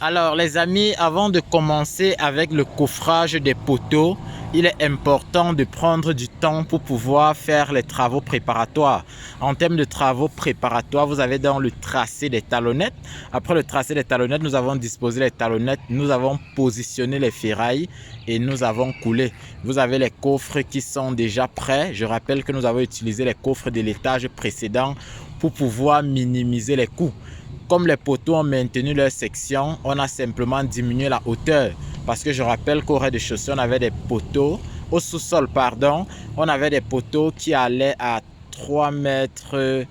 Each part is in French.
Alors les amis, avant de commencer avec le coffrage des poteaux, il est important de prendre du temps pour pouvoir faire les travaux préparatoires. En termes de travaux préparatoires, vous avez dans le tracé des talonnettes. Après le tracé des talonnettes, nous avons disposé les talonnettes, nous avons positionné les ferrailles et nous avons coulé. Vous avez les coffres qui sont déjà prêts. Je rappelle que nous avons utilisé les coffres de l'étage précédent pour pouvoir minimiser les coûts. Comme les poteaux ont maintenu leur section, on a simplement diminué la hauteur. Parce que je rappelle qu'au rez-de-chaussée, on avait des poteaux, au sous-sol, pardon, on avait des poteaux qui allaient à 3 mètres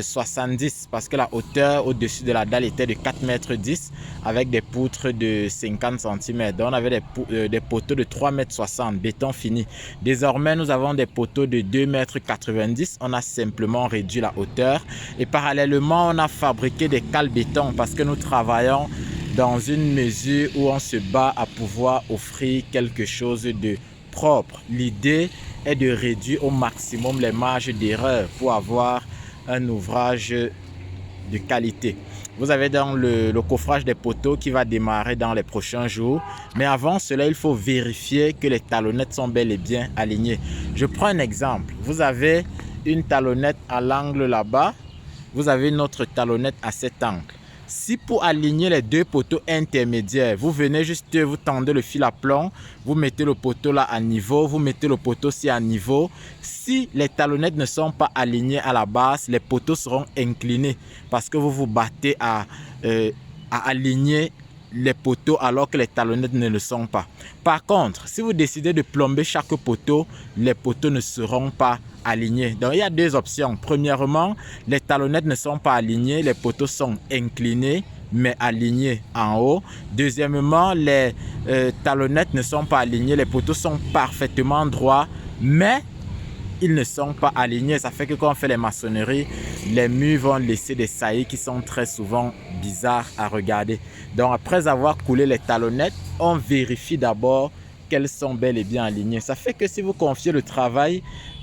70 parce que la hauteur au-dessus de la dalle était de 4 mètres 10 avec des poutres de 50 cm. Donc on avait des poteaux de 3 mètres 60, béton fini. Désormais, nous avons des poteaux de 2 mètres 90. On a simplement réduit la hauteur et parallèlement, on a fabriqué des cales béton parce que nous travaillons dans une mesure où on se bat à pouvoir offrir quelque chose de propre. L'idée est de réduire au maximum les marges d'erreur pour avoir un ouvrage de qualité. Vous avez dans le coffrage des poteaux qui va démarrer dans les prochains jours. Mais avant cela, il faut vérifier que les talonnettes sont bel et bien alignées. Je prends un exemple. Vous avez une talonnette à l'angle là-bas. Vous avez une autre talonnette à cet angle. Si pour aligner les deux poteaux intermédiaires, vous venez juste, vous tendez le fil à plomb, vous mettez le poteau là à niveau, vous mettez le poteau-ci à niveau. Si les talonnettes ne sont pas alignées à la base, les poteaux seront inclinés parce que vous vous battez à aligner les poteaux alors que les talonnettes ne le sont pas. Par contre, si vous décidez de plomber chaque poteau, les poteaux ne seront pas alignés. Donc, il y a deux options. Premièrement, les talonnettes ne sont pas alignées, les poteaux sont inclinés mais alignés en haut. Deuxièmement, les talonnettes ne sont pas alignées, les poteaux sont parfaitement droits mais ils ne sont pas alignés. Ça fait que quand on fait les maçonneries, les murs vont laisser des saillies qui sont très souvent bizarres à regarder. Donc après avoir coulé les talonnettes, on vérifie d'abord qu'elles sont bel et bien alignées. Ça fait que si vous confiez le travail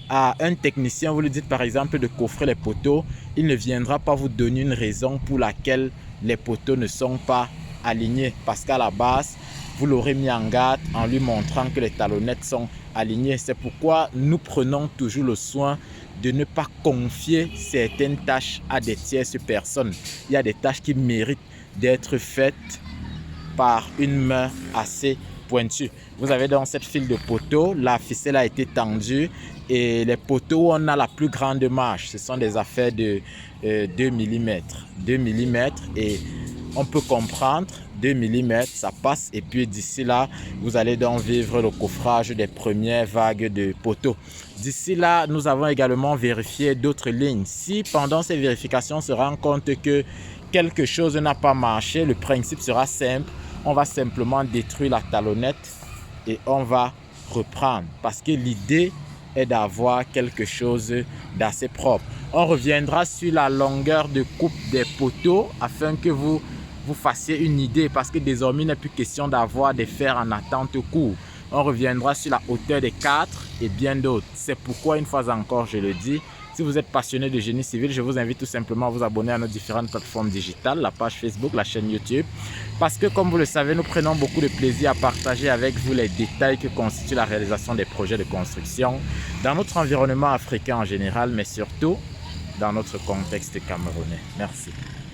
à un technicien, vous lui dites par exemple de coffrer les poteaux, il ne viendra pas vous donner une raison pour laquelle les poteaux ne sont pas alignés. Parce qu'à la base, vous l'aurez mis en garde en lui montrant que les talonnettes sont alignées. C'est pourquoi nous prenons toujours le soin de ne pas confier certaines tâches à des tierces personnes. Il y a des tâches qui méritent d'être faites par une main assez pointue. Vous avez dans cette file de poteaux, la ficelle a été tendue et les poteaux où on a la plus grande marge, ce sont des affaires de 2 mm. 2 mm et on peut comprendre 2 mm, ça passe et puis d'ici là, vous allez donc vivre le coffrage des premières vagues de poteaux. D'ici là, nous avons également vérifié d'autres lignes. Si pendant ces vérifications, on se rend compte que quelque chose n'a pas marché, le principe sera simple. On va simplement détruire la talonnette et on va reprendre parce que l'idée est d'avoir quelque chose d'assez propre. On reviendra sur la longueur de coupe des poteaux afin que vous fassiez une idée parce que désormais il n'est plus question d'avoir des fers en attente court. On reviendra sur la hauteur des cadres et bien d'autres. C'est pourquoi une fois encore je le dis, si vous êtes passionné de génie civil, je vous invite tout simplement à vous abonner à nos différentes plateformes digitales, la page Facebook, la chaîne YouTube. Parce que comme vous le savez, nous prenons beaucoup de plaisir à partager avec vous les détails que constituent la réalisation des projets de construction dans notre environnement africain en général, mais surtout dans notre contexte camerounais. Merci.